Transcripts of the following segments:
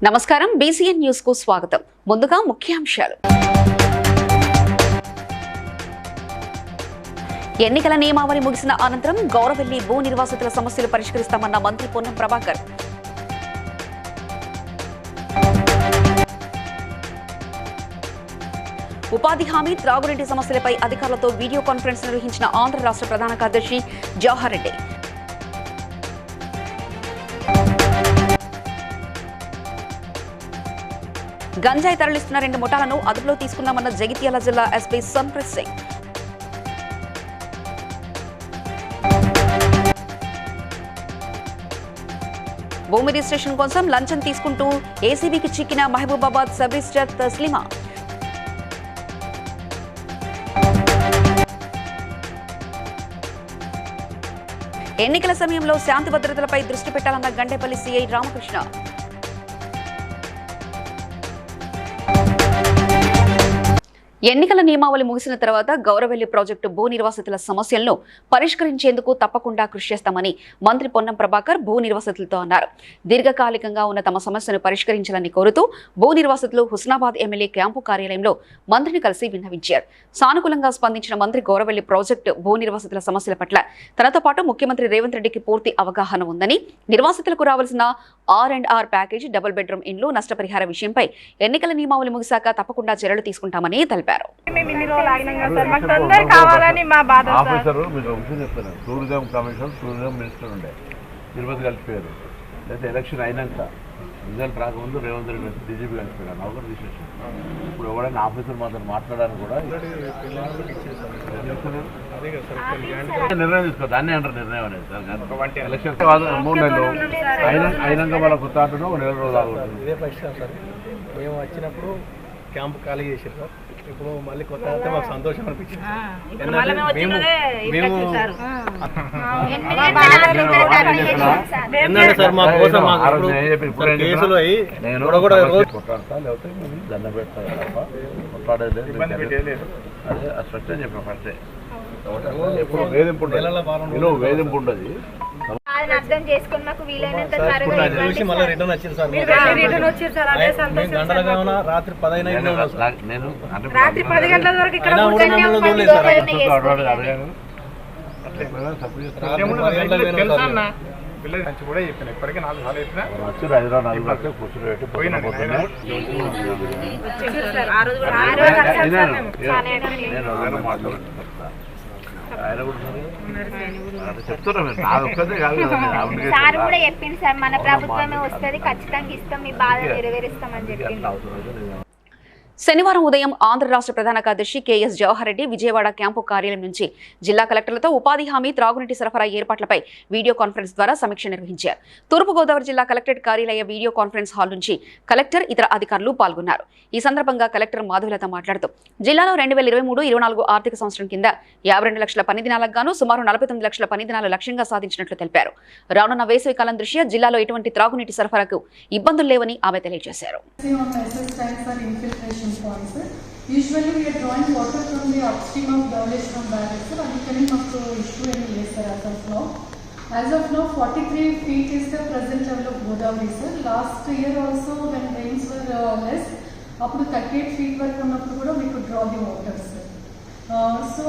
నమస్కారం BCN news కు స్వాగతం. ముందుగా ముఖ్యాంశాలు. ఎన్నికల నియమావళి ముగిసిన అనంతరం గౌరవెల్లి భూ నిర్వాసితుల సమస్యలు పరిష్కరిస్తామన్న మంత్రి పొన్నం ప్రభాకర్. ఉపాధి హామీ, త్రాగునీటి సమస్యలపై అధికారులతో వీడియో కాన్ఫరెన్స్ నిర్వహించిన ఆంధ్ర రాష్ట్ర ప్రధాన కార్యదర్శి జవహర్ రెడ్డి. గంజాయి తరలిస్తున్న 2 ముఠాలను అదుపులో తీసుకున్నామన్న జగిత్యాల జిల్లా ఎస్పీ సంప్రీత్ సింగ్. భూమి రిజిస్ట్రేషన్ కోసం లంచం తీసుకుంటూ ఏసీబీకి చిక్కిన మహబూబాబాద్ సబ్ రిజిస్ట్రార్ తస్లిమా. ఎన్నికల సమయంలో శాంతి భద్రతలపై దృష్టి పెట్టాలన్న గండేపల్లి సీఐ రామకృష్ణ. ఎన్నికల నియమావళి ముగిసిన తర్వాత గౌరవెల్లి ప్రాజెక్టు భూ నిర్వాసితుల సమస్యలను పరిష్కరించేందుకు తప్పకుండా కృషి చేస్తామని మంత్రి పొన్నం ప్రభాకర్ భూ నిర్వాసితులతో అన్నారు. దీర్ఘకాలికంగా ఉన్న తమ సమస్యను పరిష్కరించాలని కోరుతూ భూ నిర్వాసితులు హుస్నాబాద్ ఎమ్మెల్యే క్యాంపు కార్యాలయంలో మంత్రిని కలిసి విన్నవించారు. సానుకూలంగా స్పందించిన మంత్రి గౌరవెల్లి ప్రాజెక్టు భూ నిర్వాసితుల సమస్యల పట్ల తనతో పాటు ముఖ్యమంత్రి రేవంత్ రెడ్డికి పూర్తి అవగాహన ఉందని, నిర్వాసితులకు రావాల్సిన R&R ప్యాకేజీ, డబుల్ బెడ్రూమ్ ఇండ్లు, నష్టపరిహార విషయంపై ఎన్నికల నియమావళి ముగిశాక తప్పకుండా చర్యలు తీసుకుంటామని తెలిపారు. టూరిజం కమిషన్, టూరిజం మినిస్టర్ ఉండే తిరుపతి కలిసిపోయారు. అయితే ఎలక్షన్ అయినాక రిజల్ట్ రాకముందు రేవంత్ రెడ్డి డీజీపీ కలిసిపోయారు. నౌకరు తీసేసారు. ఇప్పుడు ఎవరైనా ఆఫీసర్ మాత్రం మాట్లాడాలని కూడా నిర్ణయం తీసుకో. దాన్ని అంటారు నిర్ణయం అనేది. ఎలక్షన్ 3 నెలలు అయినాక వాళ్ళ కొత్త ఆటను 1 నెల రోజులు ఆగుతుంది. ఇదే పరిస్థితి సార్. మేము వచ్చినప్పుడు క్యాంప్ ఖాళీ చేసారు సార్. ఇప్పుడు మళ్ళీ కొత్త అయితే మాకు సంతోషం అనిపించింది. ఏంటంటే సార్ మా కోసం కేసులు అయ్యి కూడా దండం పెడతాను తప్ప కొట్లాడేది అదే స్ట్రక్చర్ చెప్పిన ఫస్టే. ఎప్పుడు వేధింపు ఉండదు, వేధింపు ఉండదు. అర్థం చేసుకుని మాకు వీలైనంత రాత్రి 10 గంటల వరకు ఇక్కడ కూడా చెప్పిన ఇప్పటికీ 4 సార్లు చెప్పిన హైదరాబాద్ కూర్చోబెట్టి సార్ కూడా చెప్పింది సార్, మన ప్రభుత్వమే వస్తుంది, ఖచ్చితంగా ఇస్తాం, మీ బాధ నెరవేరుస్తామని చెప్పింది. శనివారం ఉదయం ఆంధ్ర రాష్ట్ర ప్రధాన కార్యదర్శి కెఎస్ జవహర్ రెడ్డి విజయవాడ క్యాంపు కార్యాలయం నుంచి జిల్లా కలెక్టర్లతో ఉపాధి హామీ, త్రాగునీటి సరఫరా ఏర్పాట్లపై వీడియో కాన్ఫరెన్స్ ద్వారా సమీక్ష నిర్వహించారు. తూర్పుగోదావరి జిల్లా కలెక్టరేట్ కార్యాలయ వీడియో కాన్ఫరెన్స్ హాల్ నుంచి కలెక్టర్, ఇతర అధికారులు పాల్గొన్నారు. ఈ సందర్భంగా కలెక్టర్ మాధవలత మాట్లాడుతూ జిల్లాలో 2023-24 ఆర్థిక సంవత్సరం కింద 52 లక్షల పని దినాలకు గాను సుమారు 49 లక్షల పని దినాలు లక్ష్యంగా సాధించినట్లు తెలిపారు. రానున్న వేసవి కాలం దృష్ట్యా జిల్లాలో ఎటువంటి త్రాగునీటి సరఫరాకు ఇబ్బందులు లేవని ఆమె తెలియజేశారు. Usually we are drawing water from the upstream of Dharuleshwaram barrage, sir, and can up to issue any yes, sir, as of now 43 feet is the present level of Godavari, sir. Last year also when rains were less, up to 38 feet వరకు ఉన్నప్పుడు కూడా we could draw the water, sir. So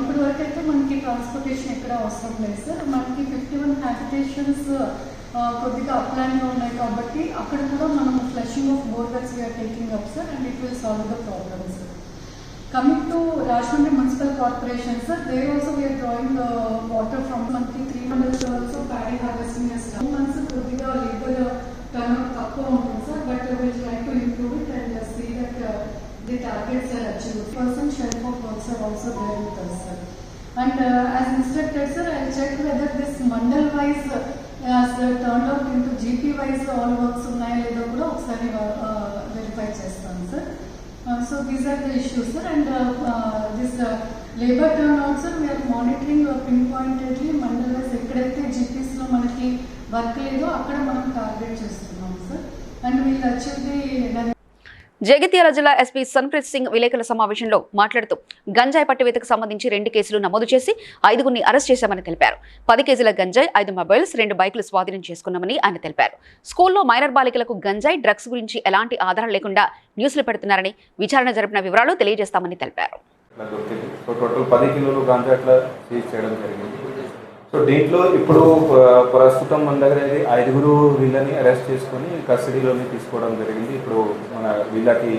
ఇప్పుడు వరకు అయితే మనకి transportation ఎక్కడ అవసరం లేదు సార్. మనకి 51 habitations కొద్దిగా అప్లాన్గా ఉన్నాయి కాబట్టి అక్కడ కూడా మనం flushing of borewells we are taking up sir, and it will solve the problem sir. Coming to Rajahmundry municipal corporation sir, they also we are drawing water from మనకి 3 months also paddy harvesting 2 months కొద్దిగా labour turn తక్కువ ఉంటుంది sir, but will try to improve it and see that the targets are achieved. Person shelf of works are also there with us sir. And as instructed sir, I will check whether this mandal wise as turned out into GP wise all works ఉన్నాయో లేదో కూడా ఒకసారి verify చేస్తాను sir. So these are the issues sir, and this labor turnout sir, we are monitoring pinpointedly mandal wise ఎక్కడైతే GPs లో మనకి work లేదో అక్కడ మనం టార్గెట్ చేస్తున్నాం sir, and we'll achieve the Jagtial జిల్లా ఎస్పీ సన్ప్రీత్ సింగ్ విలేకరుల సమావేశంలో మాట్లాడుతూ గంజాయి పట్టివేతకు సంబంధించి 2 కేసులు నమోదు చేసి 5గురిని అరెస్ట్ చేశామని తెలిపారు. 10 కేజీల గంజాయి, 5 మొబైల్స్, 2 బైకులు స్వాధీనం చేసుకున్నామని ఆయన తెలిపారు. స్కూల్లో మైనర్ బాలికలకు గంజాయి, డ్రగ్స్ గురించి ఎలాంటి ఆధారం లేకుండా న్యూస్లు పెడుతున్నారని, విచారణ జరిపిన వివరాలు తెలియజేస్తామని తెలిపారు. సో టోటల్ 10 కిలోలు గాంజా అట్లా సీజ్ చేయడం జరిగింది. సో దీంట్లో ఇప్పుడు ప్రస్తుతం మన దగ్గర 5 వీళ్ళని అరెస్ట్ చేసుకొని కస్టడీలోని తీసుకోవడం జరిగింది. ఇప్పుడు మన వీళ్ళకి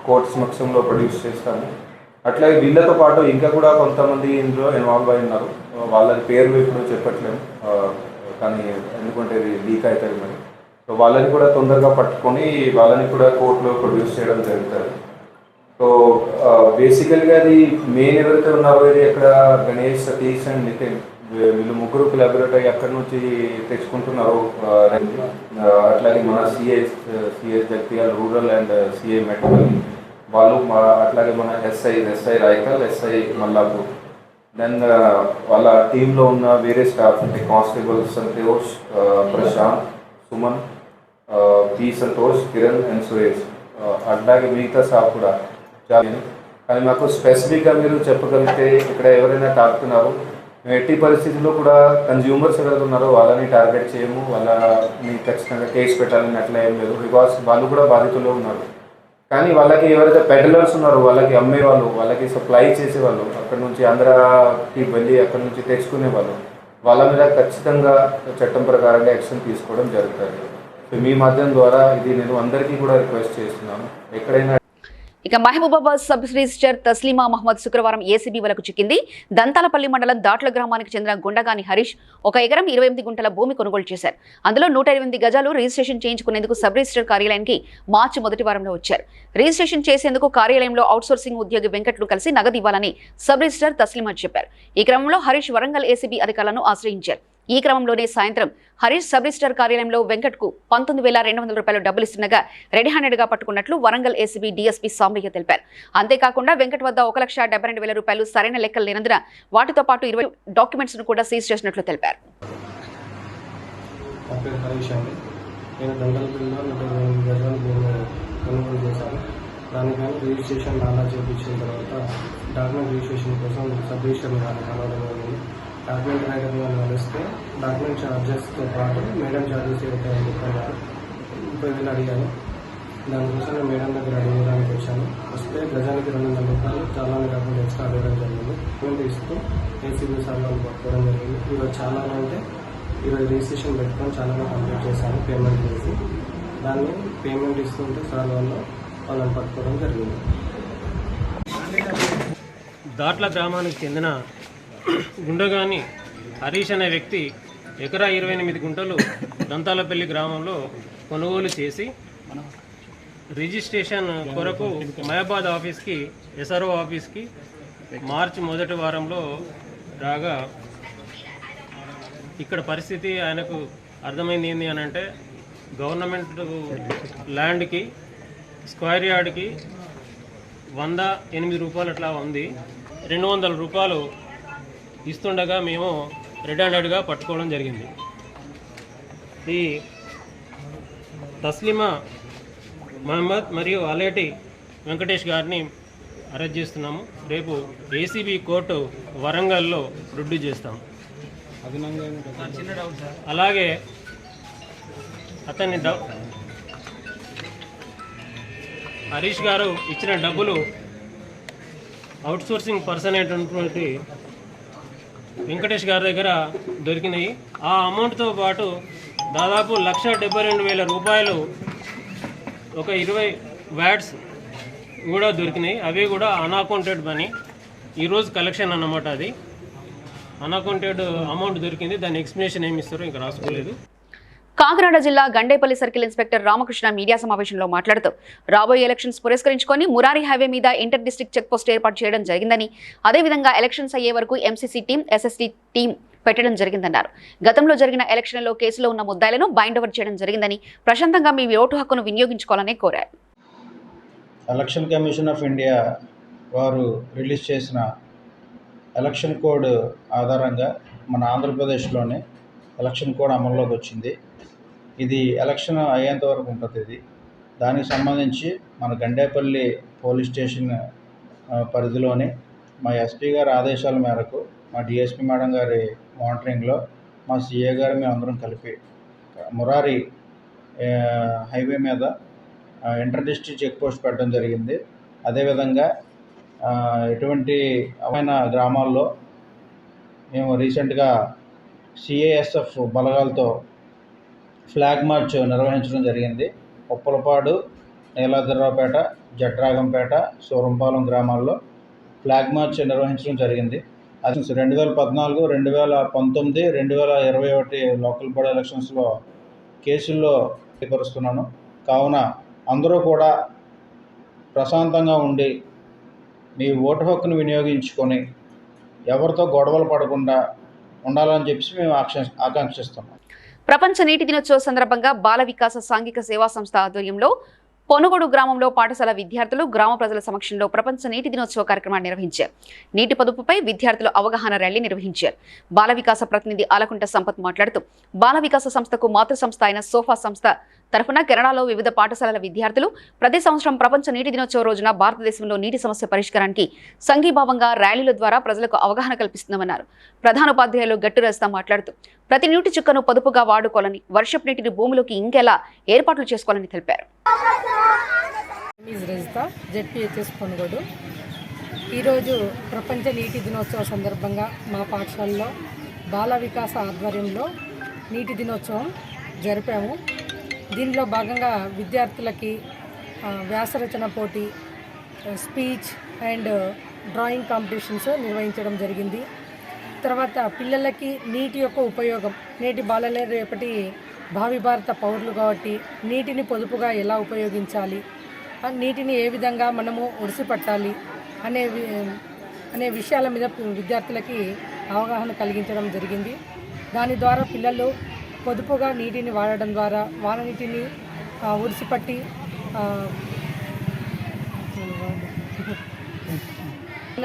కోర్టు సమక్షంలో ప్రొడ్యూస్ చేస్తాము. అట్లాగే వీళ్ళతో పాటు ఇంకా కూడా కొంతమంది ఇందులో ఇన్వాల్వ్ అయి ఉన్నారు. వాళ్ళ పేర్లు ఇప్పుడు చెప్పట్లేము, కానీ ఎందుకంటే ఇది లీక్ అవుతుంది మరి. సో వాళ్ళని కూడా తొందరగా పట్టుకొని వాళ్ళని కూడా కోర్టులో ప్రొడ్యూస్ చేయడం జరుగుతుంది. సో బేసికల్గా అది మెయిన్ ఎవరైతే ఉన్నారో ఇది ఇక్కడ గణేష్, సతీష్ అండ్ నితిన్, వీళ్ళు 3 కొలాబరేట్ అయ్యి ఎక్కడి నుంచి తెచ్చుకుంటున్నారు. అట్లాగే మన CS Jagtial rural and CI మెట్రల్ వాళ్ళు, అట్లాగే మన SI Raikal, SI Mallapur, then వాళ్ళ టీంలో ఉన్న వేరే స్టాఫ్ అంటే constable Santosh, Prashanth, Suman, P Santosh, Kiran and Suresh, అట్లాగే మిగతా స్టాఫ్ కూడా చాలా. కానీ మాకు స్పెసిఫిక్గా మీరు చెప్పగలిగితే ఇక్కడ ఎవరైనా తాకుతున్నారు, ఎట్టి పరిస్థితుల్లో కూడా కన్జ్యూమర్స్ ఎవరైతే ఉన్నారో వాళ్ళని టార్గెట్ చేయము, వాళ్ళని ఖచ్చితంగా కేసు పెట్టాలని అట్లా ఏం లేదు. బికాస్ వాళ్ళు కూడా బాధితుల్లో ఉన్నారు. కానీ వాళ్ళకి ఎవరైతే పెడలర్స్ ఉన్నారో, వాళ్ళకి అమ్మేవాళ్ళు, వాళ్ళకి సప్లై చేసేవాళ్ళు, అక్కడ నుంచి ఆంధ్రాకి వెళ్ళి అక్కడ నుంచి తెచ్చుకునే వాళ్ళు, వాళ్ళ మీద ఖచ్చితంగా చట్టం ప్రకారంగా యాక్షన్ తీసుకోవడం జరుగుతుంది. సో మీ మాధ్యమం ద్వారా ఇది నేను అందరికీ కూడా రిక్వెస్ట్ చేస్తున్నాను. ఎక్కడైనా ఇక మహబూబాబాద్ సబ్ రిజిస్టర్ తస్లీమా మహమ్మద్ శుక్రవారం ఏసీబీ వలకు చిక్కింది. దంతాలపల్లి మండలం దాట్ల గ్రామానికి చెందిన గుండగాని హరీష్ 1 ఎకరం 28 గుంటల భూమి కొనుగోలు చేశారు. అందులో 128 గజాలు రిజిస్ట్రేషన్ చేయించుకునేందుకు సబ్ రిజిస్టర్ కార్యాలయానికి మార్చి మొదటి వారంలో వచ్చారు. రిజిస్ట్రేషన్ చేసేందుకు కార్యాలయంలో అవుట్సోర్సింగ్ ఉద్యోగి వెంకట్ను కలిసి నగదు ఇవ్వాలని సబ్ రిజిస్టర్ తస్లీమా చెప్పారు. ఈ క్రమంలో హరీష్ వరంగల్ ఏసీబీ అధికారులను ఆశ్రయించారు. ఈ క్రమంలోనే సాయంత్రం హరీష్ సబ్ రిజిస్టర్ కార్యాలయంలో వెంకట్కు 19,200 రూపాయలు డబ్బులు ఇస్తుండగా రెడీ హ్యాండెడ్గా పట్టుకున్నట్లు వరంగల్ ఏసీబీ డీఎస్పీ సాంబయ్య తెలిపారు. అంతేకాకుండా వెంకట్ వద్ద 1,72,000 రూపాయలు సరైన లెక్కలు లేనందున వాటితో పాటు 20 డాక్యుమెంట్స్ ను కూడా సీజ్ చేసినట్లు తెలిపారు. నేను దండలపల్లిలో 128 గజాలు కొనుగోలు చేశాను. దానికని రిజిస్ట్రేషన్ నాలా చేయించిన తర్వాత డాక్యుమెంట్ రిజిస్ట్రేషన్ కోసం సబ్ రిజిస్టర్ కలవడం జరిగింది. డాక్యుమెంట్ రైటర్ గారిని కలిస్తే డాక్యుమెంట్ ఛార్జెస్తో పాటు మేడం ఛార్జెస్ ఏదైతే చెప్పారు 30,000 అడిగాను. దానికోసం నేను మేడం దగ్గర అడిగడానికి వచ్చాను. వస్తే గజానికి 200 రూపాయలు చాలానే కాకుండా ఎక్స్ట్రా అడగడం జరిగింది. పేమెంట్ ఇస్తూ ఏసీబీ సార్లు పట్టుకోవడం జరిగింది. ఈరోజు చాలా అంటే ఈరోజు రిజిస్ట్రేషన్ పెట్టుకొని చాలా కంప్లీట్ చేశాను పేమెంట్ చేసి. దాన్ని పేమెంట్ ఇస్తుంటే సార్ వాళ్ళని పట్టుకోవడం జరిగింది. దాట్ల గ్రామానికి చెందిన గుండగాని హరీష్ అనే వ్యక్తి ఎకరా 28 గుంటలు దంతాలపల్లి గ్రామంలో కొనుగోలు చేసి రిజిస్ట్రేషన్ కొరకు మహబాద్ ఆఫీస్కి, ఎస్ఆర్ఓ ఆఫీస్కి మార్చి మొదటి వారంలో రాగా ఇక్కడ పరిస్థితి ఆయనకు అర్థమైంది ఏంటి అని అంటే గవర్నమెంట్ ల్యాండ్కి స్క్వేర్ యార్డ్కి 108 రూపాయలు అట్లా ఉంది. 200 రూపాయలు ఇస్తుండగా మేము రెడ్ హ్యాండెడ్గా పట్టుకోవడం జరిగింది. ఈ తస్లీమా మహమ్మద్ మరియు అలేటి వెంకటేష్ గారిని అరెస్ట్ చేస్తున్నాము. రేపు ఏసీబీ కోర్టు వరంగల్లో రుడ్డు చేస్తాము. అలాగే అతన్ని హరీష్ గారు ఇచ్చిన డబ్బులు అవుట్సోర్సింగ్ పర్సన్ అయినటువంటి వెంకటేష్ గారి దగ్గర దొరికినాయి. ఆ అమౌంట్తో పాటు దాదాపు 1,72,000 రూపాయలు, ఒక 20 వ్యాట్స్ కూడా దొరికినాయి. అవి కూడా అన్అకౌంటెడ్ మనీ. ఈరోజు కలెక్షన్ అన్నమాట. అది అన్అకౌంటెడ్ అమౌంట్ దొరికింది. దాని ఎక్స్ప్లెనేషన్ ఏమి ఇస్తారో ఇంకా రాసుకోలేదు. కాకినాడ జిల్లా Gandepalli circle inspector Ramakrishna media సమావేశంలో మాట్లాడుతూ రాబోయే ఎలక్షన్స్ పురస్కరించుకొని మురారి హైవే మీద ఇంటర్ డిస్ట్రిక్ట్ చెక్ పోస్ట్ ఏర్పాటు చేయడం జరిగిందని, అదేవిధంగా ఎలక్షన్స్ అయ్యే వరకు ఎంసీసీ టీం, ఎస్ఎస్టీ టీం పెట్టడం జరిగిందన్నారు. గతంలో జరిగిన ఎలక్షన్లలో కేసులో ఉన్న ముద్దాయిలను బైండ్ ఓవర్ చేయడం జరిగిందని, ప్రశాంతంగా మీ ఓటు హక్కును వినియోగించుకోవాలని కోరారు. ఎలక్షన్ కమిషన్ ఆఫ్ ఇండియా వారు రిలీజ్ చేసిన ఎలక్షన్ కోడ్ ఆధారంగా మన ఆంధ్రప్రదేశ్లోనే ఎలక్షన్ కోడ్ అమల్లోకి వచ్చింది. ఇది ఎలక్షన్ అయ్యేంత వరకు ఉంటుంది. ఇది దానికి సంబంధించి మన గండేపల్లి పోలీస్ స్టేషన్ పరిధిలోని మా ఎస్పీ గారి ఆదేశాల మేరకు మా డిఎస్పీ మేడం గారి మానిటరింగ్లో మా సిఏ గారు మేము అందరం కలిపి మురారి హైవే మీద ఇంటర్ డిస్ట్రిక్ట్ చెక్ పోస్ట్ పెట్టడం జరిగింది. అదేవిధంగా ఎటువంటి అవైన గ్రామాల్లో మేము రీసెంట్గా సిఏఎస్ఎఫ్ బలగాలతో ఫ్లాగ్ మార్చ్ నిర్వహించడం జరిగింది. ఉప్పలపాడు, నీలాద్రిరావుపేట, జడ్రాగంపేట, సూరంపాలెం గ్రామాల్లో ఫ్లాగ్ మార్చ్ నిర్వహించడం జరిగింది. అది 2014, 2019, 2021 లోకల్ బాడీ ఎలక్షన్స్లో కేసుల్లో పరుస్తున్నాను. కావున అందరూ కూడా ప్రశాంతంగా ఉండి మీ ఓటు హక్కును వినియోగించుకొని ఎవరితో గొడవలు పడకుండా ఉండాలని చెప్పి మేము ఆకాంక్షిస్తున్నాం. ప్రపంచ నీటి దినోత్సవ సందర్భంగా బాల వికాస సాంఘిక సేవా సంస్థ ఆధ్వర్యంలో పొనుగోడు గ్రామంలో పాఠశాల విద్యార్థులు గ్రామ ప్రజల సమక్షంలో ప్రపంచ నీటి దినోత్సవ కార్యక్రమాన్ని నిర్వహించారు. నీటి పొదుపుపై విద్యార్థులు అవగాహన ర్యాలీ నిర్వహించారు. బాల వికాస ప్రతినిధి ఆలకుంట సంపత్ మాట్లాడుతూ బాల వికాస సంస్థకు మాతృ సంస్థ అయిన సోఫా సంస్థ తరఫున కెనడాలో వివిధ పాఠశాలల విద్యార్థులు ప్రతి సంవత్సరం ప్రపంచ నీటి దినోత్సవ రోజున భారతదేశంలో నీటి సమస్య పరిష్కారానికి సంఘీభావంగా ర్యాలీల ద్వారా ప్రజలకు అవగాహన కల్పిస్తున్నామన్నారు. ప్రధానోపాధ్యాయులు గట్టు రజిత మాట్లాడుతూ ప్రతి నీటి చుక్కను పొదుపుగా వాడుకోవాలని, వర్షపు నీటిని భూమిలోకి ఇంకేలా ఏర్పాట్లు చేసుకోవాలని తెలిపారు. రజిత, జెడ్పీహెచ్ఎస్ పొనుగోడు. ఈరోజు ప్రపంచ నీటి దినోత్సవ సందర్భంగా మా పాఠశాలలో బాల వికాస ఆధ్వర్యంలో నీటి దినోత్సవం జరిపాము. దీనిలో భాగంగా విద్యార్థులకి వ్యాసరచన పోటీ, స్పీచ్ అండ్ డ్రాయింగ్ కాంపిటీషన్స్ నిర్వహించడం జరిగింది. తర్వాత పిల్లలకి నీటి యొక్క ఉపయోగం, నేటి బాలలే రేపటి భావి భారత పౌరులు కాబట్టి నీటిని పొదుపుగా ఎలా ఉపయోగించాలి, నీటిని ఏ విధంగా మనము ఒడిసిపట్టాలి అనే విషయాల మీద విద్యార్థులకి అవగాహన కలిగించడం జరిగింది. దాని ద్వారా పిల్లలు పొదుపుగా నీటిని వాడడం ద్వారా వాన నీటిని ఒడిసిపట్టి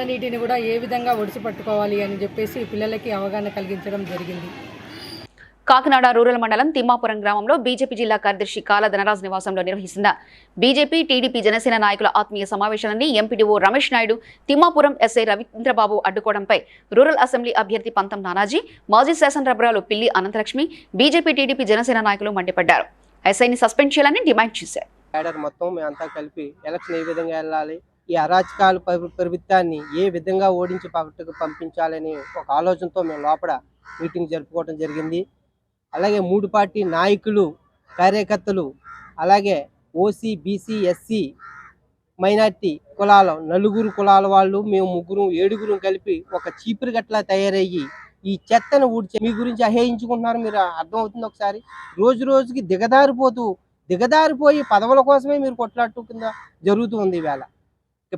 నీటిని కూడా ఏ విధంగా ఒడిసిపట్టుకోవాలి అని చెప్పేసి పిల్లలకి అవగాహన కలిగించడం జరిగింది. కాకినాడ రూరల్ మండలం తిమ్మాపురం గ్రామంలో బీజేపీ జిల్లా కార్యదర్శి కాల ధనరాజ్ నివాసంలో నిర్వహిస్తున్న బీజేపీ, టీడీపీ, జనసేన నాయకుల ఆత్మీయ సమావేశాన్ని ఎంపీడీఓ రమేష్ నాయుడు, తిమ్మాపురం ఎస్ఐ రవీంద్రబాబు అడ్డుకోవడంపై రూరల్ అసెంబ్లీ అభ్యర్థి పంతం నానాజీ, మాజీ శాసనసభ్యురాలు పిల్లి అనంతలక్ష్మి, బీజేపీ, టీడీపీ, జనసేన నాయకులు మండిపడ్డారు. ఎస్ఐని సస్పెండ్ చేయాలని డిమాండ్ చేశారు. మొత్తం మేమంతా కలిపి ఎలక్షన్ ఏ విధంగా వెళ్ళాలి, ఈ అరాచకాలు ప్రభుత్వాన్ని ఏ విధంగా ఓడించి పక్కకు పంపించాలని ఒక ఆలోచనతో మేము లోపల మీటింగ్ జరుపుకోవడం జరిగింది. అలాగే 3 పార్టీ నాయకులు, కార్యకర్తలు, అలాగే ఓసీ, బీసీ, ఎస్సీ, మైనార్టీ కులాల 4 కులాల వాళ్ళు మేము 7 కలిపి ఒక చీపురు గట్లా తయారయ్యి ఈ చెత్తను ఊడ్చే మీ గురించి అహేయించుకుంటున్నారు. మీరు అర్థమవుతుంది ఒకసారి. రోజు రోజుకి దిగదారిపోయి పదవుల కోసమే మీరు కొట్లాట్టు కింద జరుగుతూ ఉంది ఈవేళ.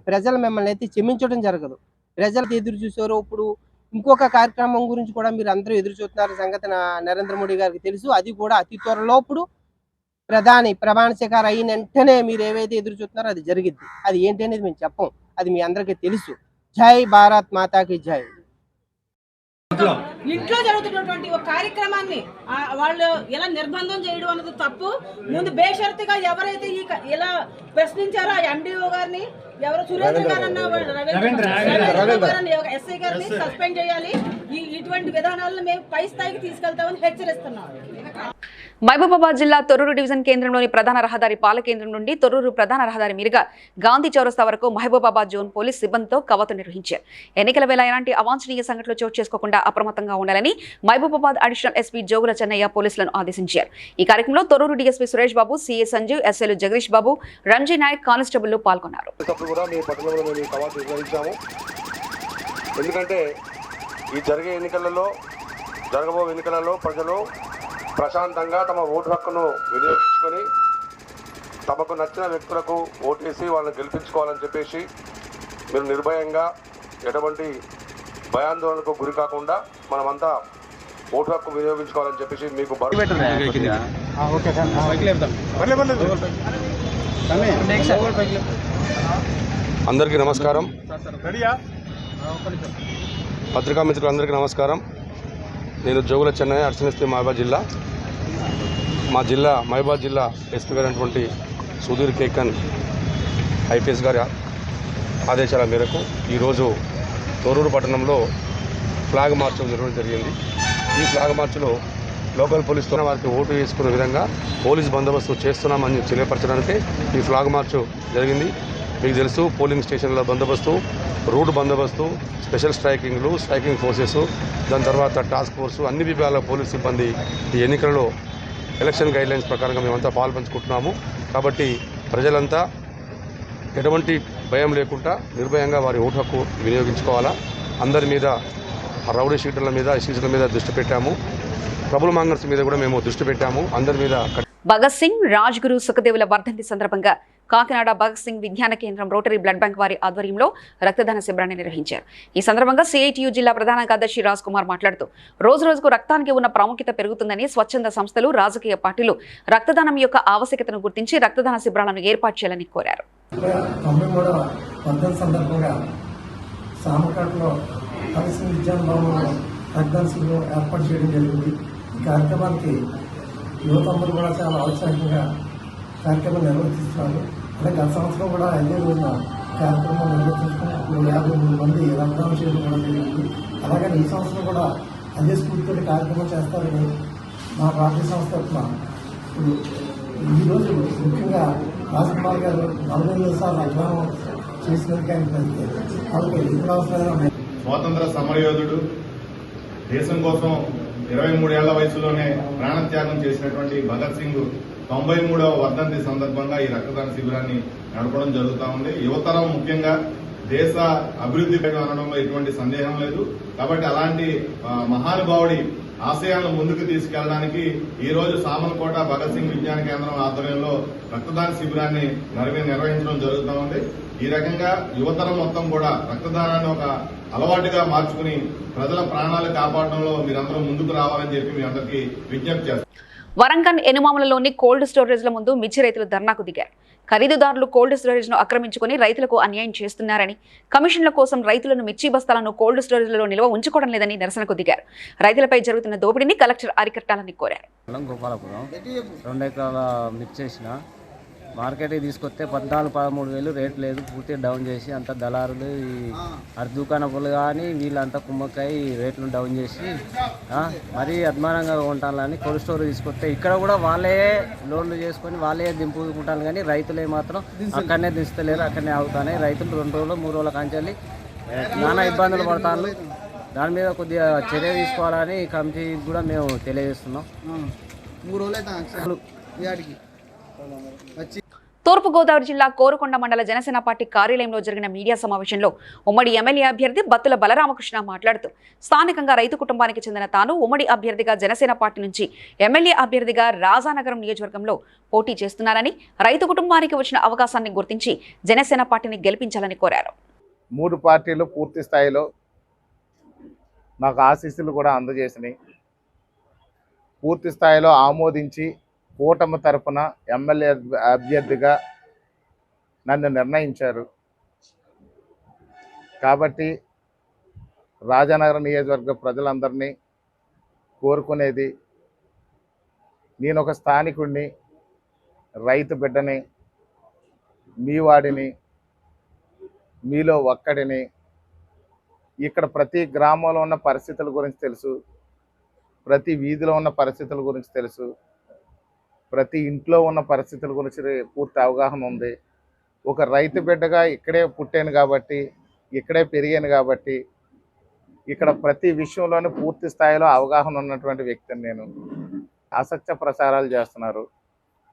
ప్రజలు మిమ్మల్ని అయితే క్షమించడం జరగదు. ప్రజలు ఎదురు చూసారు. ఇప్పుడు ఇంకొక కార్యక్రమం గురించి కూడా మీరు అందరూ ఎదురు చూస్తున్నారు సంగతి నరేంద్ర మోడీ గారికి తెలుసు. అది కూడా అతి త్వరలో ఇప్పుడు ప్రధాని ప్రమాణ స్వీకారం అయిన వెంటనే మీరు ఏవైతే ఎదురు చూస్తున్నారో అది జరిగిద్ది. అది ఏంటి అనేది మేము చెప్పం, అది మీ అందరికీ తెలుసు. జై భారత్ మాతాకి జై. ఇంట్లో జరుగుతున్నటువంటి ఒక కార్యక్రమాన్ని వాళ్ళు ఎలా నిర్బంధం చేయడం అన్నది తప్పు. ముందు బేషరతుగా ఎవరైతే ఇలా ప్రశ్నించారో ఎండిఓ గారిని, ఎవరు సురేంద్ర గారని ఎస్ఐ గారిని సస్పెండ్ చేయాలి. ఇటువంటి విధానాలను మేము పై స్థాయికి తీసుకెళ్తామని హెచ్చరిస్తున్నాం. మహబూబాబాద్ జిల్లా తొర్రూరు డివిజన్ కేంద్రంలోని ప్రధాన రహదారి పాల కేంద్రం నుండి తొర్రూరు ప్రధాన రహదారి మీదుగా గాంధీ చౌరస్తా వరకు మహబూబాబాద్ జోన్ పోలీస్ సిబ్బందితో కవాతు నిర్వహించారు. ఎన్నికల వేళ ఎలాంటి అవాంఛనీయ సంఘటనలు చోటు చేసుకోకుండా అప్రమత్తంగా ఉండాలని మహబూబాబాద్ అడిషనల్ ఎస్పీ జోగుల చెన్నయ్య పోలీసులను ఆదేశించారు. ఈ కార్యక్రమంలో తొర్రూరు డీఎస్పీ సురేష్ బాబు, సీఏ సంజీవ్, ఎస్ఐలు జగదీష్ బాబు, రంజీ నాయక్, కానిస్టేబుల్ పాల్గొన్నారు. ఎందుకంటే ఈ జరగబో ఎన్నికలలో ప్రజలు ప్రశాంతంగా తమ ఓటు హక్కును వినియోగించుకొని తమకు నచ్చిన వ్యక్తులకు ఓటేసి వాళ్ళని గెలిపించుకోవాలని చెప్పేసి మీరు నిర్భయంగా ఎటువంటి భయాందోళనకు గురి కాకుండా మనమంతా ఓటు హక్కు వినియోగించుకోవాలని చెప్పేసి మీకు అందరికీ నమస్కారం. పత్రికా మిత్రులందరికీ నమస్కారం. నేను జోగుల చెన్నయ్య, అడిషనల్ ఎస్పీ మహబూబాబాద్ జిల్లా. మా జిల్లా మహబూబాబాద్ జిల్లా ఎస్పీ గారైనటువంటి సుధీర్ కేకన్ ఐపీఎస్ గారి ఆదేశాల మేరకు ఈరోజు తొర్రూరు పట్టణంలో ఫ్లాగ్ మార్చ్ నిర్వహించడం జరిగింది. ఈ ఫ్లాగ్ మార్చ్లో లోకల్ పోలీసుతో వారికి ఓటు వేసుకునే విధంగా పోలీస్ బందోబస్తు చేస్తున్నామని తెలియపరచడానికి ఈ ఫ్లాగ్ మార్చ్ జరిగింది. మీకు తెలుసు, పోలింగ్ స్టేషన్ల బందోబస్తు, రూట్ బందోబస్తు, స్పెషల్ స్ట్రైకింగ్ ఫోర్సెస్, దాని తర్వాత టాస్క్ ఫోర్సు, అన్ని విభాగాల పోలీస్ సిబ్బంది ఈ ఎన్నికలలో ఎలక్షన్ గైడ్లైన్స్ ప్రకారంగా మేమంతా పాల్పంచుకుంటున్నాము. కాబట్టి ప్రజలంతా ఎటువంటి భయం లేకుండా నిర్భయంగా వారి ఓటు హక్కు వినియోగించుకోవాలా. అందరి మీద రౌడీ షీటర్ల మీద, సీజన్ల మీద దృష్టి పెట్టాము. ట్రబుల్ మాంగర్స్ మీద కూడా మేము దృష్టి పెట్టాము. అందరి మీద భగత్ సింగ్, రాజ్గురు, సుఖదేవుల వర్ధంతి సందర్భంగా కాకినాడ భగత్ సింగ్ విజ్ఞాన కేంద్రం రోటరీ బ్లడ్ బ్యాంక్ వారి ఆధ్వర్యంలో రక్తదాన శిబిరాన్ని నిర్వహించారు. ఈ సందర్భంగా సిఐటియు జిల్లా ప్రధాన కార్యదర్శి రాజ్ కుమార్ మాట్లాడుతూ రోజురోజుకు రక్తానికి ఉన్న ప్రాముఖ్యత పెరుగుతుందని, స్వచ్ఛంద సంస్థలు, రాజకీయ పార్టీలు రక్తదానం యొక్క ఆవశ్యకతను గుర్తించి రక్తదాన శిబిరాలను ఏర్పాటు చేయాలని కోరారు. యువతందరూ కూడా చాలా ఔత్సాహికంగా కార్యక్రమం నిర్వర్తిస్తున్నారు. అలాగే గత సంవత్సరం కూడా అదే రోజున కార్యక్రమం నిర్వర్తించుకుని 53 మంది రక్తదానం చేయడం కూడా జరిగింది. అలాగే ఈ సంవత్సరం కూడా అదే స్ఫూర్తితో కార్యక్రమం చేస్తారని మా పార్టీ సంస్థ తరఫున ఈరోజు ముఖ్యంగా రాజ్కుమార్ గారు 45 సార్లు రక్తదానం చేసినందుకు ఆయన అలాగే ఇప్పుడు అవసరమైన స్వాతంత్ర సమరయోధుడు, దేశం కోసం 23 ఏళ్ల వయసులోనే ప్రాణత్యాగం చేసినటువంటి భగత్ సింగ్ 93వ వర్ధంతి సందర్భంగా ఈ రక్తదాన శిబిరాన్ని నడపడం జరుగుతూ ఉంది. యువతరం ముఖ్యంగా దేశ అభివృద్ధిపై అనడంలో ఎటువంటి సందేహం లేదు. కాబట్టి అలాంటి మహానుభావుడి ఆశయాలను ముందుకు తీసుకెళ్లడానికి ఈ రోజు సామర్లకోట భగత్ సింగ్ విజ్ఞాన కేంద్రం ఆధ్వర్యంలో రక్తదాన శిబిరాన్ని నిర్వహించడం జరుగుతూ ఉంది. ఈ రకంగా యువతరం మొత్తం కూడా రక్తదానాన్ని ఒక అలవాటుగా మార్చుకుని ప్రజల ప్రాణాలు కాపాడడంలో మీరందరూ ముందుకు రావాలని చెప్పి మీ అందరికీ విజ్ఞప్తి చేస్తారు. వరంగల్ ఎనుమాములలోని కోల్డ్ స్టోరేజ్ల ముందు మిర్చి రైతులు ధర్నాకు దిగారు. ఖరీదుదారులు కోల్డ్ స్టోరేజ్ ను ఆక్రమించుకుని రైతులకు అన్యాయం చేస్తున్నారని, కమిషన్ల కోసం రైతులను మిర్చి బస్తాలను కోల్డ్ స్టోరేజ్లలో నిల్వ ఉంచుకోవడం లేదని నిరసనకు దిగారు. రైతులపై జరుగుతున్న దోపిడీని కలెక్టర్ అరికట్టాలని కోరారు. గోపాలపురం 2 ఎకరాల మిర్చి చేసిన మార్కెట్కి తీసుకొస్తే 14-13 వేలు రేట్ లేదు, పూర్తిగా డౌన్ చేసి అంతా దళారులు ఈ దుకాణపులు కానీ వీళ్ళంతా కుమ్మక్కాయి రేట్లు డౌన్ చేసి మరీ అద్మానంగా ఉంటాలని కోల్డ్ స్టోర్ తీసుకొస్తే ఇక్కడ కూడా వాళ్ళే లోన్లు చేసుకొని వాళ్ళే దింపుకుంటాను కానీ రైతులే మాత్రం అక్కడనే దించలేరు, అక్కడనే ఆగుతాయి. రైతులు 2 రోజులు 3 రోజుల కాంచెల్లి నానా ఇబ్బందులు పడతారు. దాని మీద కొద్దిగా చర్య తీసుకోవాలని కమిటీ కూడా మేము తెలియజేస్తున్నాం. తూర్పుగోదావరి జిల్లా కోరుకొండ మండల జనసేన పార్టీ కార్యాలయంలో జరిగిన మీడియా సమావేశంలో ఉమ్మడి ఎమ్మెల్యే అభ్యర్థి బత్తుల బలరామకృష్ణ మాట్లాడుతూ స్థానికంగా రైతు కుటుంబానికి చెందిన తాను ఉమ్మడి అభ్యర్థిగా జనసేన పార్టీ నుంచి ఎమ్మెల్యే అభ్యర్థిగా రాజానగరం నియోజకవర్గంలో పోటీ చేస్తున్నానని, రైతు కుటుంబానికి వచ్చిన అవకాశాన్ని గుర్తించి జనసేన పార్టీని గెలిపించాలని కోరారు. 3 పార్టీలు పూర్తి స్థాయిలో నాకు ఆశీస్సులు కూడా అందజేసినాయి. పూర్తి స్థాయిలో ఆమోదించి కూటమి తరఫున ఎమ్మెల్యే అభ్యర్థిగా నన్ను నిర్ణయించారు. కాబట్టి రాజానగరం నియోజకవర్గ ప్రజలందరినీ కోరుకునేది, నేను ఒక స్థానికుడిని, రైతు బిడ్డని, మీ వాడిని, మీలో ఒక్కడిని. ఇక్కడ ప్రతి గ్రామంలో ఉన్న పరిస్థితుల గురించి తెలుసు, ప్రతి వీధిలో ఉన్న పరిస్థితుల గురించి తెలుసు, ప్రతి ఇంట్లో ఉన్న పరిస్థితుల గురించి పూర్తి అవగాహన ఉంది. ఒక రైతు బిడ్డగా ఇక్కడే పుట్టాను కాబట్టి, ఇక్కడే పెరిగాను కాబట్టి ఇక్కడ ప్రతి విషయంలోనూ పూర్తి స్థాయిలో అవగాహన ఉన్నటువంటి వ్యక్తిని నేను. అసత్య ప్రచారాలు చేస్తున్నారు,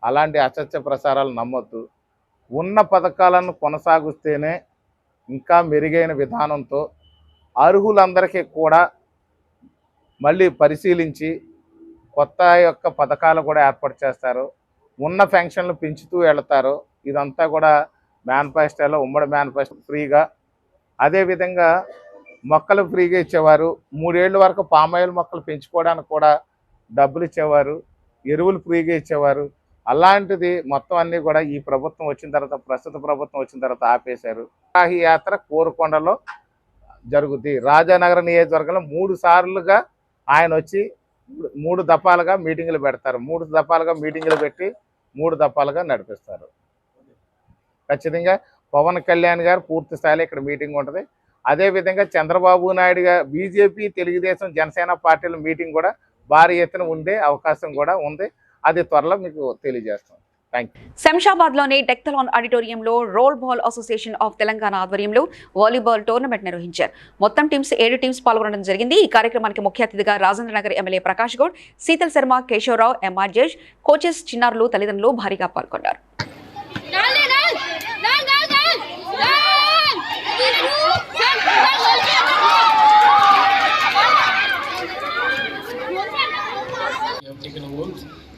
అలాంటి అసత్య ప్రచారాలు నమ్మొద్దు. ఉన్న పథకాలను కొనసాగిస్తేనే ఇంకా మెరుగైన విధానంతో అర్హులందరికీ కూడా మళ్ళీ పరిశీలించి కొత్త యొక్క పథకాలు కూడా ఏర్పాటు చేస్తారు. ఉన్న పెన్షన్లు పెంచుతూ వెళతారు. ఇదంతా కూడా మేనిఫెస్టోలో, ఉమ్మడి మేనిఫెస్టో ఫ్రీగా. అదేవిధంగా మొక్కలు ఫ్రీగా ఇచ్చేవారు. 3 ఏళ్ళ వరకు పామాయిల్ మొక్కలు పెంచుకోవడానికి కూడా డబ్బులు ఇచ్చేవారు, ఎరువులు ఫ్రీగా ఇచ్చేవారు. అలాంటిది మొత్తం అన్నీ కూడా ఈ ప్రభుత్వం వచ్చిన తర్వాత, ప్రస్తుత ప్రభుత్వం వచ్చిన తర్వాత ఆపేశారు. ఈ యాత్ర కోరుకొండలో జరుగుద్ది. రాజానగరం నియోజకవర్గంలో 3 సార్లుగా ఆయన వచ్చి 3 దఫాలుగా మీటింగులు పెడతారు. 3 దఫాలుగా మీటింగులు పెట్టి 3 దఫాలుగా నడిపిస్తారు. ఖచ్చితంగా పవన్ కళ్యాణ్ గారు పూర్తి స్థాయిలో ఇక్కడ మీటింగ్ ఉంటుంది. అదేవిధంగా చంద్రబాబు నాయుడు గారు బీజేపీ, తెలుగుదేశం, జనసేన పార్టీల మీటింగ్ కూడా భారీ ఎత్తున ఉండే అవకాశం కూడా ఉంది. అది త్వరలో మీకు తెలియజేస్తాం. శంషాబాద్లోని టెక్థలాన్ ఆడిటోరియంలో role ball association of Telangana ఆధ్వర్యంలో వాలీబాల్ టోర్నమెంట్ నిర్వహించారు. మొత్తం టీమ్స్ 7 టీమ్స్ పాల్గొనడం జరిగింది. ఈ కార్యక్రమానికి ముఖ్య అతిథిగా రాజేంద్రనగర్ ఎమ్మెల్యే ప్రకాష్ గౌడ్, శీతల్ శర్మ, కేశవరావు, ఎంఆర్ జేష్, కోచెస్, చిన్నారులు, తల్లిదండ్రులు భారీగా పాల్గొన్నారు.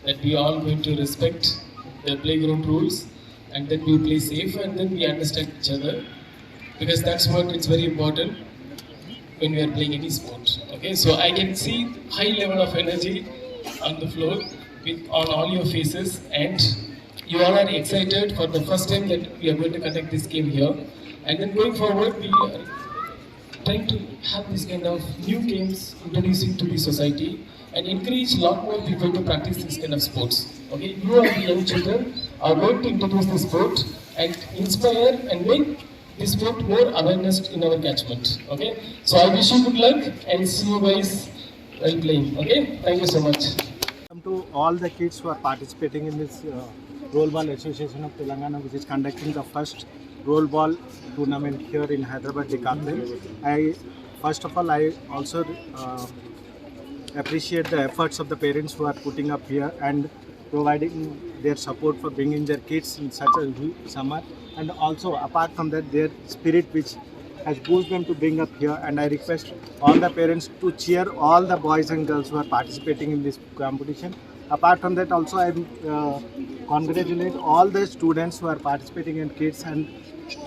That we all going to respect the playground rules, and then we play safe, and then we understand each other, because that's what it's very important when we are playing any sport. Okay, so I can see high level of energy on the floor on all your faces, and you all are excited for the first time that we are going to conduct this game here. And then going forward, we are trying to have this kind of new games introducing to the society and encourage a lot more people to practice this kind of sports. Okay, you are the young children are going to introduce the sport and inspire and make this sport more awareness in our catchment. Okay, so I wish you good luck and see you guys while playing. Okay, thank you so much. To all the kids who are participating in this Roll Ball Association of Telangana, which is conducting the first roll ball tournament here in Hyderabad, Decathlon. First of all, I also appreciate the efforts of the parents who are putting up here and providing their support for bringing their kids in such a summer, and also apart from that their spirit which has boosted them to bring up here. And I request all the parents to cheer all the boys and girls who are participating in this competition. Apart from that also I congratulate all the students who are participating and kids, and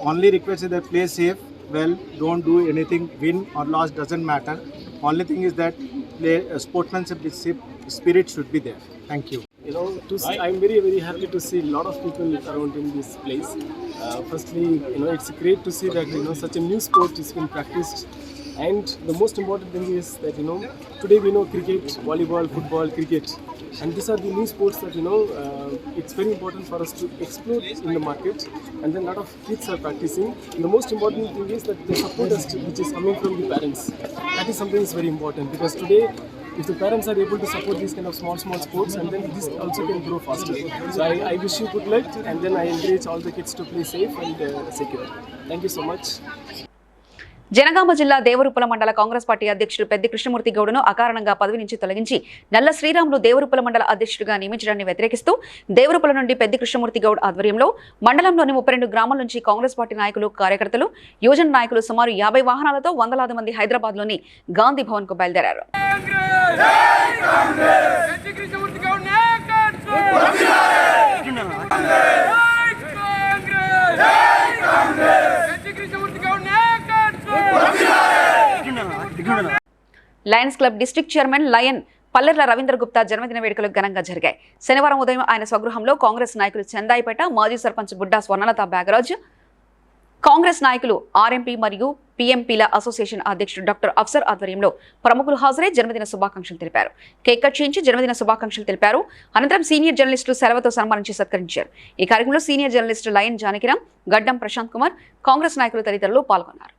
only request that they play safe, well, don't do anything, win or loss doesn't matter. Only thing is that sportsmanship spirit should be there. Thank you. You know, I'm very, very happy to see a lot of people around in this place. Firstly, you know, it's great to see that, you know, such a new sport is being practiced. And the most important thing is that, you know, today we know cricket, volleyball, football, cricket. And these are the new sports that, you know, it's very important for us to explore in the market. And then a lot of kids are practicing. And the most important thing is that the support which is coming from the parents. That is something that's very important, because today, if the parents are able to support these kind of small sports, and then this also can grow faster. So I wish you good luck, and then I encourage all the kids to play safe and secure. Thank you so much. Janagama జిల్లా దేవరుప్పల మండల Congress party అధ్యక్షుడు పెద్ది కృష్ణమూర్తి గౌడ్ను అకారణంగా పదవి నుంచి తొలగించి నల్ల శ్రీరాములు దేవరుప్పల మండల అధ్యక్షుడిగా నియమించడాన్ని వ్యతిరేకిస్తూ దేవరుప్పల నుండి పెద్ది కృష్ణమూర్తి గౌడ్ ఆధ్వర్యంలో మండలంలోని 32 గ్రామాల నుంచి కాంగ్రెస్ పార్టీ నాయకులు, కార్యకర్తలు, యువజన నాయకులు సుమారు 50 వాహనాలతో వందలాది మంది హైదరాబాద్లోని గాంధీ భవన్ కు బయలుదేరారు. Lions club district chairman lion Pallerla Ravindra Gupta జన్మదిన వేడుకలు ఘనంగా జరిగాయి. శనివారం ఉదయం ఆయన స్వగృహంలో కాంగ్రెస్ నాయకులు చందాయిపేట, మాజీ సర్పంచ్ బుడ్డా స్వర్ణలత బ్యాగరాజ్, కాంగ్రెస్ నాయకులు, ఆర్ఎంపీ మరియు పీఎంపీల అసోసియేషన్ అధ్యక్షుడు డాక్టర్ అఫ్సర్ ఆధ్వర్యంలో ప్రముఖులు హాజరై జన్మదిన శుభాకాంక్షలు తెలిపారు. కేక్ కట్ చేయించి జన్మదిన శుభాకాంక్షలు తెలిపారు. అనంతరం సీనియర్ జర్నలిస్టులు సెలవుతో సన్మానించి సత్కరించారు. ఈ కార్యక్రమంలో సీనియర్ జర్నలిస్టు లయన్ జానకిరామ్, గడ్డం ప్రశాంత్ కుమార్, కాంగ్రెస్ నాయకులు తదితరులు పాల్గొన్నారు.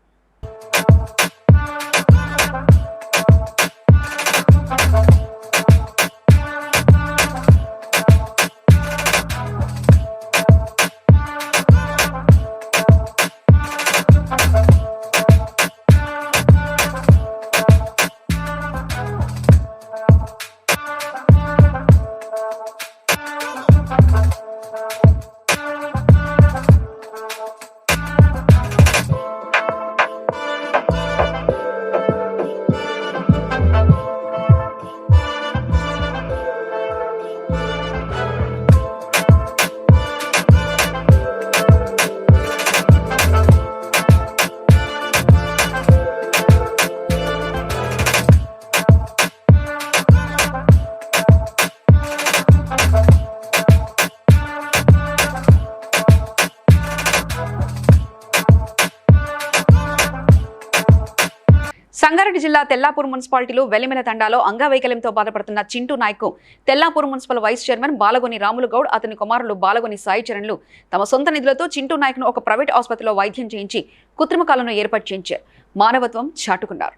సంగారెడ్డి జిల్లా తెల్లాపూర్ మున్సిపాలిటీలో వెలిమెల తండాలో అంగవైకల్యంతో బాధపడుతున్న Chintu Nayak Tellapur municipal vice chairman Balagoni Ramulu Goud అతని కుమారులు బాలగొని సాయి చరణ్లు తమ సొంత నిధులతో చింటూ నాయక్ ను ఒక ప్రైవేట్ ఆసుపత్రిలో వైద్యం చేయించి కృత్రిమ కాలను ఏర్పాటు చేయించారు. మానవత్వం చాటుకున్నారు.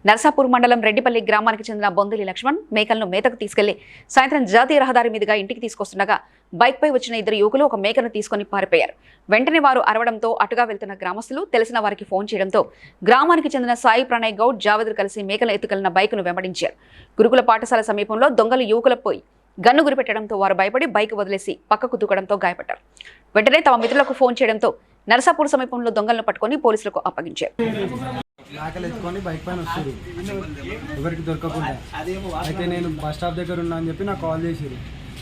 నర్సాపూర్ మండలం రెడ్డిపల్లి గ్రామానికి చెందిన బొందిలి లక్ష్మణ్ మేకలను మేతకు తీసుకెళ్లి సాయంత్రం జాతీయ రహదారి మీదుగా ఇంటికి తీసుకొస్తుండగా బైక్పై వచ్చిన ఇద్దరు యువకులు ఒక మేకను తీసుకుని పారిపోయారు. వెంటనే వారు అరవడంతో అటుగా వెళ్తున్న గ్రామస్తులు తెలిసిన వారికి ఫోన్ చేయడంతో గ్రామానికి చెందిన సాయి ప్రణయ్ గౌడ్ జావేద్ కలిసి మేకలు ఎత్తుకెళ్లిన బైక్ను వెంబడించారు. గురుకుల పాఠశాల సమీపంలో దొంగలు యువకులపై గన్ను గురిపెట్టడంతో వారు భయపడి బైక్ వదిలేసి పక్కకు దూకడంతో గాయపడ్డారు. వెంటనే తమ మిత్రులకు ఫోన్ చేయడంతో నర్సాపూర్ సమీపంలో దొంగలను పట్టుకుని పోలీసులకు అప్పగించారు. మేకలు ఎత్తుకొని బైక్ పైన వస్తుంది ఎవరికి దొరకకుండా. అయితే నేను బస్ స్టాప్ దగ్గర ఉన్నా అని చెప్పి నాకు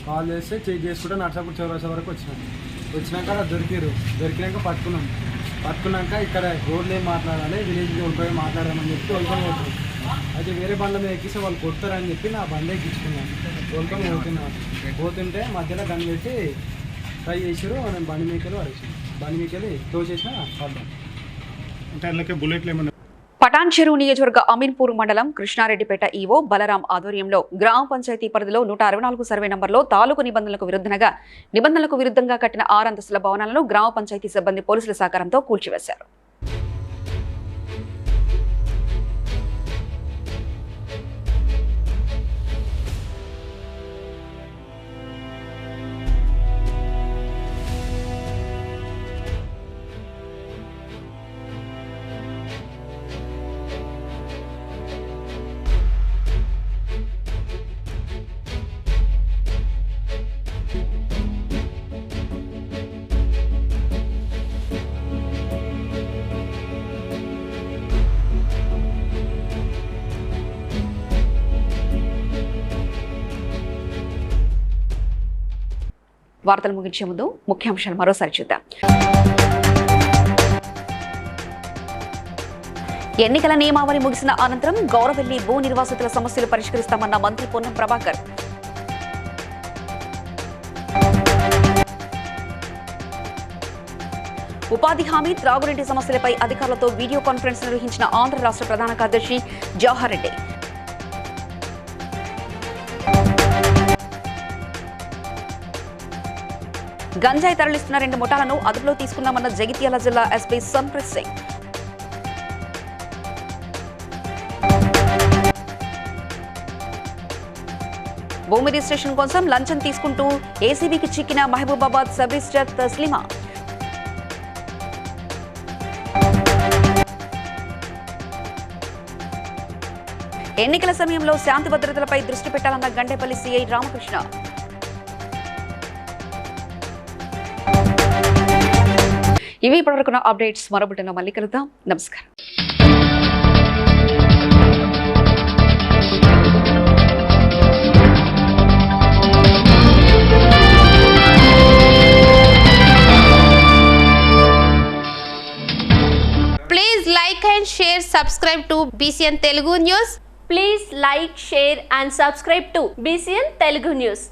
కాల్ చేస్తే చెక్ చేసుకుంటే నర్సాపూర్ చౌరసా వరకు వచ్చినాక అలా దొరికినాక పట్టుకున్నాక ఇక్కడ రోడ్లు ఏం మాట్లాడాలి విలేజ్ వెళ్ళిపోయి మాట్లాడాలని చెప్పి తోలుకొని పోతున్నాను. అయితే వేరే బండ్ల మీద ఎక్కిస్తే వాళ్ళు కొడతారని చెప్పి నా బండి ఎక్కించుకున్నాను. తోలుకొని పోతుంటే మధ్యలో గన్ పెట్టి ట్రై చేసారు. నేను బండి మీకెళ్ళి తోసేసిన పడ్డాను. అంటే అందుకే బుల్లెట్లు ఏమన్నా. పటాన్ చెరువు నియోజకవర్గ అమీన్పూర్ మండలం కృష్ణారెడ్డిపేట ఈవో బలరాం ఆధ్వర్యంలో గ్రామ పంచాయతీ పరిధిలో 164 సర్వే నంబర్లో తాలూకు నిబంధనలకు విరుద్ధంగా కట్టిన 6 అంతస్తుల భవనాలను గ్రామ పంచాయతీ సిబ్బంది పోలీసుల సహకారంతో కూల్చివేశారు. వార్తలు ముగించే ముందు ముఖ్యాంశాలు మరోసారి చూద్దాం. ఎన్నికల నియమావళి ముగిసిన అనంతరం గౌరవెల్లి భూ నిర్వాసితుల సమస్యలు పరిష్కరిస్తామన్న మంత్రి పొన్నం ప్రభాకర్. ఉపాధి హామీ త్రాగునీటి సమస్యలపై అధికారులతో వీడియో కాన్ఫరెన్స్ నిర్వహించిన ఆంధ్ర రాష్ట్ర ప్రధాన కార్యదర్శి జవహర్ రెడ్డి. గంజాయి తరలిస్తున్న 2 ముఠాలను అదుపులో తీసుకున్నామన్న జగిత్యాల జిల్లా ఎస్పీ సంప్రీత్ సింగ్. భూమి రిజిస్ట్రేషన్ కోసం లంచం తీసుకుంటూ ఏసీబీకి చిక్కిన మహబూబాబాద్ సబ్ రిజిస్టర్ తస్లిమా. ఎన్నికల సమయంలో శాంతి భద్రతలపై దృష్టి పెట్టాలన్న గండేపల్లి సీఐ రామకృష్ణ. ఇవి ఇప్పటివరకున్న అప్డేట్స్. మరో బులెటిన్లో మళ్ళీ కలుద్దాం. నమస్కారం. Please like and share, subscribe to BCN Telugu News. Please like, share and subscribe to BCN Telugu News.